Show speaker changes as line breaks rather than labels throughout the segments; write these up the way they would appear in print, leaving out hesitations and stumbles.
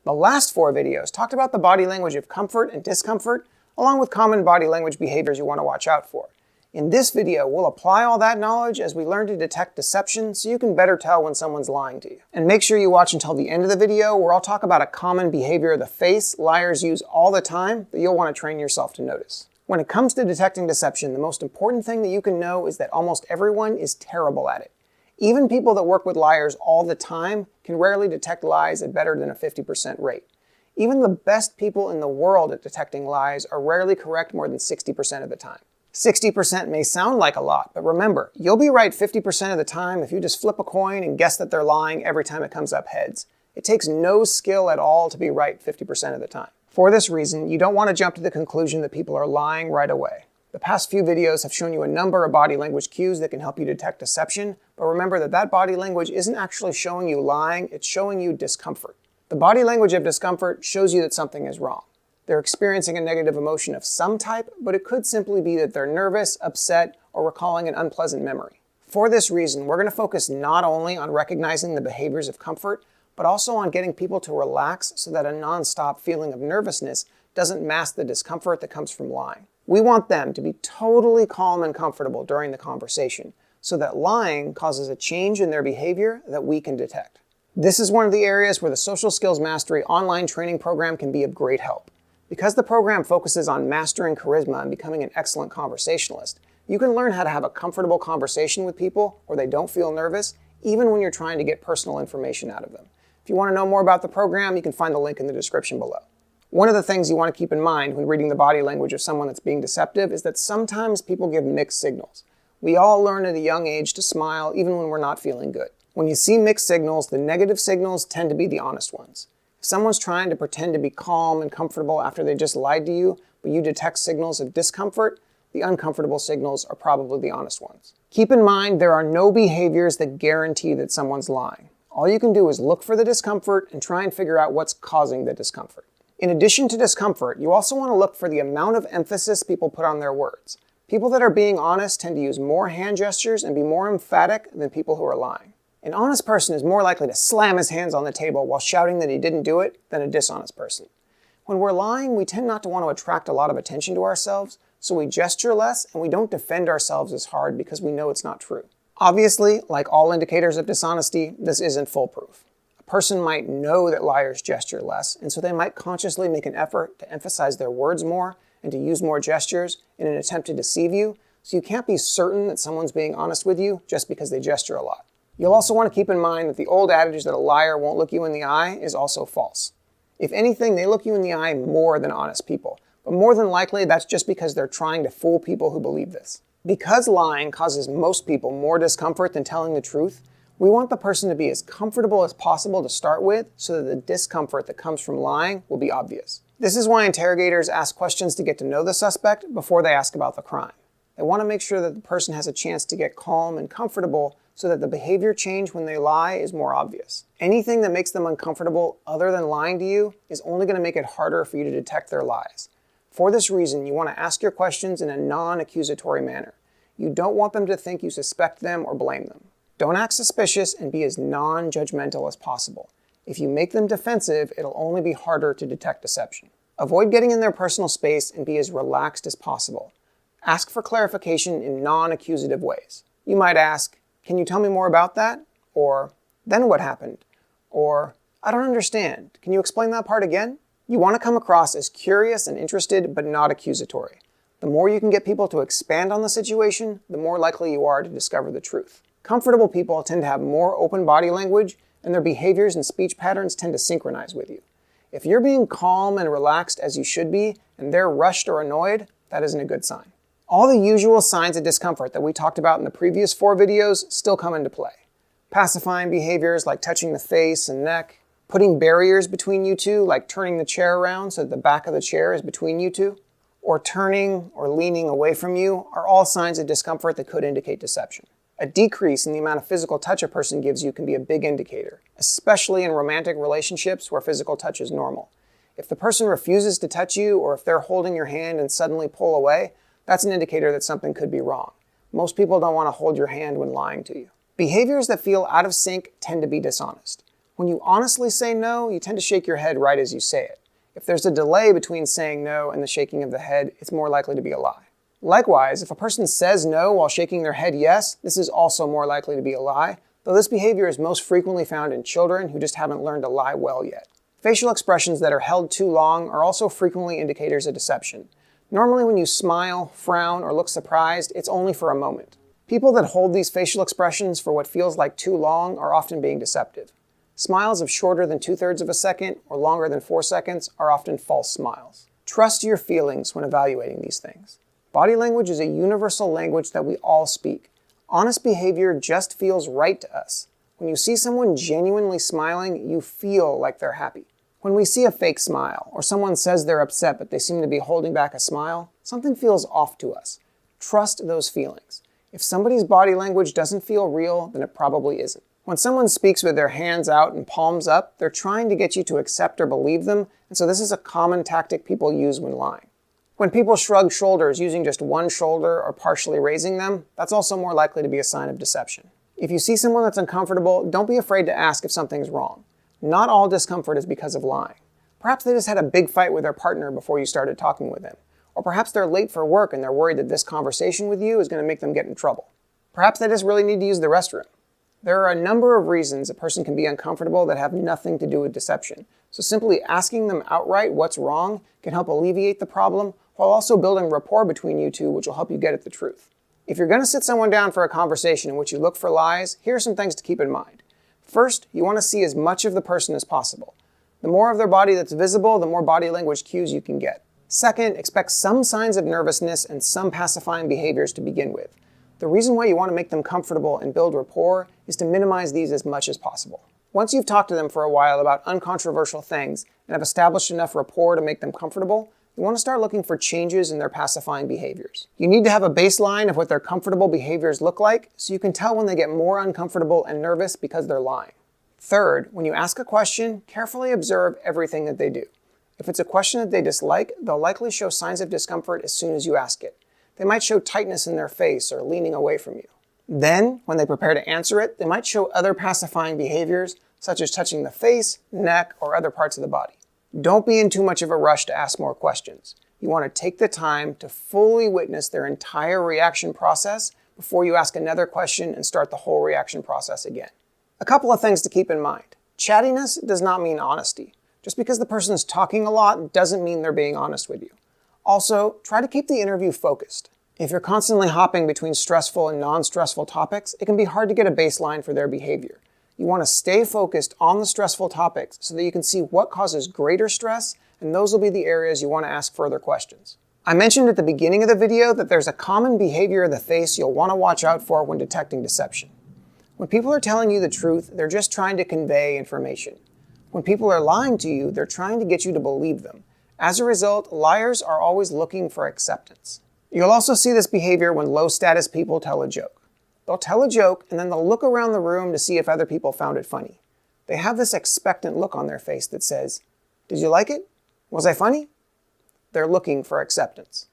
The last 4 videos talked about the body language of comfort and discomfort, along with common body language behaviors you want to watch out for. In this video, we'll apply all that knowledge as we learn to detect deception so you can better tell when someone's lying to you. And make sure you watch until the end of the video, where I'll talk about a common behavior of the face liars use all the time that you'll want to train yourself to notice. When it comes to detecting deception, the most important thing that you can know is that almost everyone is terrible at it. Even people that work with liars all the time can rarely detect lies at better than a 50% rate. Even the best people in the world at detecting lies are rarely correct more than 60% of the time. 60% may sound like a lot, but remember, you'll be right 50% of the time if you just flip a coin and guess that they're lying every time it comes up heads. It takes no skill at all to be right 50% of the time. For this reason, you don't want to jump to the conclusion that people are lying right away. The past few videos have shown you a number of body language cues that can help you detect deception, but remember that body language isn't actually showing you lying, it's showing you discomfort. The body language of discomfort shows you that something is wrong. They're experiencing a negative emotion of some type, but it could simply be that they're nervous, upset, or recalling an unpleasant memory. For this reason, we're going to focus not only on recognizing the behaviors of comfort, but also on getting people to relax so that a non-stop feeling of nervousness doesn't mask the discomfort that comes from lying. We want them to be totally calm and comfortable during the conversation, so that lying causes a change in their behavior that we can detect. This is one of the areas where the Social Skills Mastery online training program can be of great help. Because the program focuses on mastering charisma and becoming an excellent conversationalist, you can learn how to have a comfortable conversation with people where they don't feel nervous, even when you're trying to get personal information out of them. If you want to know more about the program, you can find the link in the description below. One of the things you want to keep in mind when reading the body language of someone that's being deceptive is that sometimes people give mixed signals. We all learn at a young age to smile even when we're not feeling good. When you see mixed signals, the negative signals tend to be the honest ones. If someone's trying to pretend to be calm and comfortable after they just lied to you, but you detect signals of discomfort, the uncomfortable signals are probably the honest ones. Keep in mind, there are no behaviors that guarantee that someone's lying. All you can do is look for the discomfort and try and figure out what's causing the discomfort. In addition to discomfort, you also want to look for the amount of emphasis people put on their words. People that are being honest tend to use more hand gestures and be more emphatic than people who are lying. An honest person is more likely to slam his hands on the table while shouting that he didn't do it than a dishonest person. When we're lying, we tend not to want to attract a lot of attention to ourselves, so we gesture less and we don't defend ourselves as hard because we know it's not true. Obviously, like all indicators of dishonesty, this isn't foolproof. A person might know that liars gesture less, and so they might consciously make an effort to emphasize their words more and to use more gestures in an attempt to deceive you, so you can't be certain that someone's being honest with you just because they gesture a lot. You'll also want to keep in mind that the old adage that a liar won't look you in the eye is also false. If anything, they look you in the eye more than honest people, but more than likely that's just because they're trying to fool people who believe this. Because lying causes most people more discomfort than telling the truth, we want the person to be as comfortable as possible to start with so that the discomfort that comes from lying will be obvious. This is why interrogators ask questions to get to know the suspect before they ask about the crime. They want to make sure that the person has a chance to get calm and comfortable so that the behavior change when they lie is more obvious. Anything that makes them uncomfortable other than lying to you is only going to make it harder for you to detect their lies. For this reason, you want to ask your questions in a non-accusatory manner. You don't want them to think you suspect them or blame them. Don't act suspicious and be as non-judgmental as possible. If you make them defensive, it'll only be harder to detect deception. Avoid getting in their personal space and be as relaxed as possible. Ask for clarification in non-accusative ways. You might ask, "Can you tell me more about that?" Or, "Then what happened?" Or, "I don't understand. Can you explain that part again?" You want to come across as curious and interested, but not accusatory. The more you can get people to expand on the situation, the more likely you are to discover the truth. Comfortable people tend to have more open body language, and their behaviors and speech patterns tend to synchronize with you. If you're being calm and relaxed as you should be, and they're rushed or annoyed, that isn't a good sign. All the usual signs of discomfort that we talked about in the previous 4 videos still come into play. Pacifying behaviors like touching the face and neck, putting barriers between you two, like turning the chair around so that the back of the chair is between you two, or turning or leaning away from you are all signs of discomfort that could indicate deception. A decrease in the amount of physical touch a person gives you can be a big indicator, especially in romantic relationships where physical touch is normal. If the person refuses to touch you, or if they're holding your hand and suddenly pull away, that's an indicator that something could be wrong. Most people don't want to hold your hand when lying to you. Behaviors that feel out of sync tend to be dishonest. When you honestly say no, you tend to shake your head right as you say it. If there's a delay between saying no and the shaking of the head, it's more likely to be a lie. Likewise, if a person says no while shaking their head yes, this is also more likely to be a lie, though this behavior is most frequently found in children who just haven't learned to lie well yet. Facial expressions that are held too long are also frequently indicators of deception. Normally when you smile, frown, or look surprised, it's only for a moment. People that hold these facial expressions for what feels like too long are often being deceptive. Smiles of shorter than 2/3 of a second or longer than 4 seconds are often false smiles. Trust your feelings when evaluating these things. Body language is a universal language that we all speak. Honest behavior just feels right to us. When you see someone genuinely smiling, you feel like they're happy. When we see a fake smile, or someone says they're upset but they seem to be holding back a smile, something feels off to us. Trust those feelings. If somebody's body language doesn't feel real, then it probably isn't. When someone speaks with their hands out and palms up, they're trying to get you to accept or believe them, and so this is a common tactic people use when lying. When people shrug shoulders using just one shoulder or partially raising them, that's also more likely to be a sign of deception. If you see someone that's uncomfortable, don't be afraid to ask if something's wrong. Not all discomfort is because of lying. Perhaps they just had a big fight with their partner before you started talking with them. Or perhaps they're late for work and they're worried that this conversation with you is going to make them get in trouble. Perhaps they just really need to use the restroom. There are a number of reasons a person can be uncomfortable that have nothing to do with deception. So simply asking them outright what's wrong can help alleviate the problem while also building rapport between you two, which will help you get at the truth. If you're going to sit someone down for a conversation in which you look for lies, here are some things to keep in mind. First, you want to see as much of the person as possible. The more of their body that's visible, the more body language cues you can get. Second, expect some signs of nervousness and some pacifying behaviors to begin with. The reason why you want to make them comfortable and build rapport is to minimize these as much as possible. Once you've talked to them for a while about uncontroversial things and have established enough rapport to make them comfortable, you want to start looking for changes in their pacifying behaviors. You need to have a baseline of what their comfortable behaviors look like so you can tell when they get more uncomfortable and nervous because they're lying. Third, when you ask a question, carefully observe everything that they do. If it's a question that they dislike, they'll likely show signs of discomfort as soon as you ask it. They might show tightness in their face or leaning away from you. Then, when they prepare to answer it, they might show other pacifying behaviors, such as touching the face, neck, or other parts of the body. Don't be in too much of a rush to ask more questions. You want to take the time to fully witness their entire reaction process before you ask another question and start the whole reaction process again. A couple of things to keep in mind. Chattiness does not mean honesty. Just because the person is talking a lot doesn't mean they're being honest with you. Also, try to keep the interview focused. If you're constantly hopping between stressful and non-stressful topics, it can be hard to get a baseline for their behavior. You want to stay focused on the stressful topics so that you can see what causes greater stress, and those will be the areas you want to ask further questions. I mentioned at the beginning of the video that there's a common behavior of the face you'll want to watch out for when detecting deception. When people are telling you the truth, they're just trying to convey information. When people are lying to you, they're trying to get you to believe them. As a result, liars are always looking for acceptance. You'll also see this behavior when low-status people tell a joke. They'll tell a joke and then they'll look around the room to see if other people found it funny. They have this expectant look on their face that says, "Did you like it? Was I funny?" They're looking for acceptance.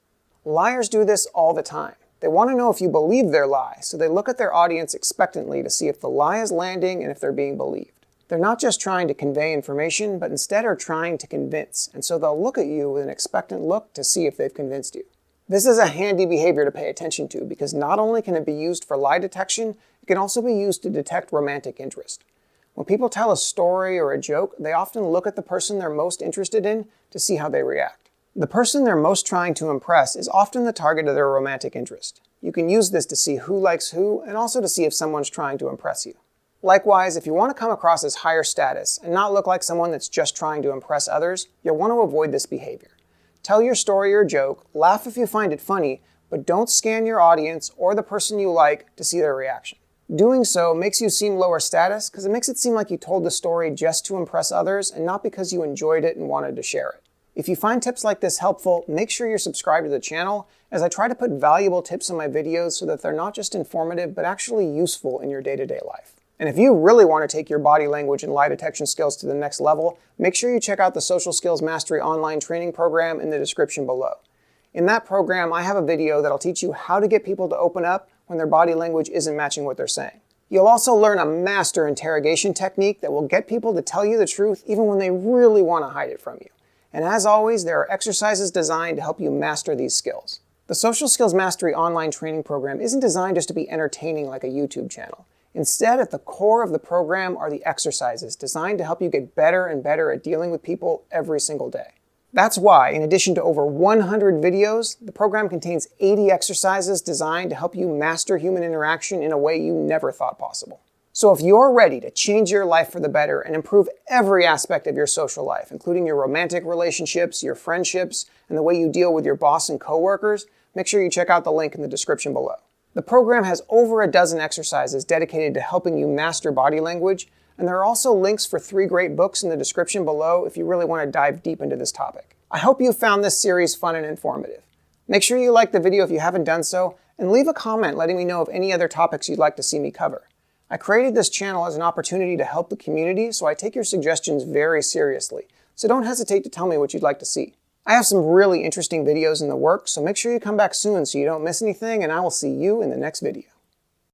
Liars do this all the time. They want to know if you believe their lie, so they look at their audience expectantly to see if the lie is landing and if they're being believed. They're not just trying to convey information, but instead are trying to convince, and so they'll look at you with an expectant look to see if they've convinced you. This is a handy behavior to pay attention to because not only can it be used for lie detection, it can also be used to detect romantic interest. When people tell a story or a joke, they often look at the person they're most interested in to see how they react. The person they're most trying to impress is often the target of their romantic interest. You can use this to see who likes who and also to see if someone's trying to impress you. Likewise, if you want to come across as higher status and not look like someone that's just trying to impress others, you'll want to avoid this behavior. Tell your story or joke, laugh if you find it funny, but don't scan your audience or the person you like to see their reaction. Doing so makes you seem lower status because it makes it seem like you told the story just to impress others and not because you enjoyed it and wanted to share it. If you find tips like this helpful, make sure you're subscribed to the channel as I try to put valuable tips in my videos so that they're not just informative but actually useful in your day-to-day life. And if you really want to take your body language and lie detection skills to the next level, make sure you check out the Social Skills Mastery online training program in the description below. In that program, I have a video that'll teach you how to get people to open up when their body language isn't matching what they're saying. You'll also learn a master interrogation technique that will get people to tell you the truth even when they really want to hide it from you. And as always, there are exercises designed to help you master these skills. The Social Skills Mastery online training program isn't designed just to be entertaining like a YouTube channel. Instead, at the core of the program are the exercises designed to help you get better and better at dealing with people every single day. That's why, in addition to over 100 videos, the program contains 80 exercises designed to help you master human interaction in a way you never thought possible. So if you're ready to change your life for the better and improve every aspect of your social life, including your romantic relationships, your friendships, and the way you deal with your boss and coworkers, make sure you check out the link in the description below. The program has over a dozen exercises dedicated to helping you master body language, and there are also links for 3 great books in the description below if you really want to dive deep into this topic. I hope you found this series fun and informative. Make sure you like the video if you haven't done so, and leave a comment letting me know of any other topics you'd like to see me cover. I created this channel as an opportunity to help the community, so I take your suggestions very seriously, so don't hesitate to tell me what you'd like to see. I have some really interesting videos in the works, so make sure you come back soon so you don't miss anything, and I will see you in the next video.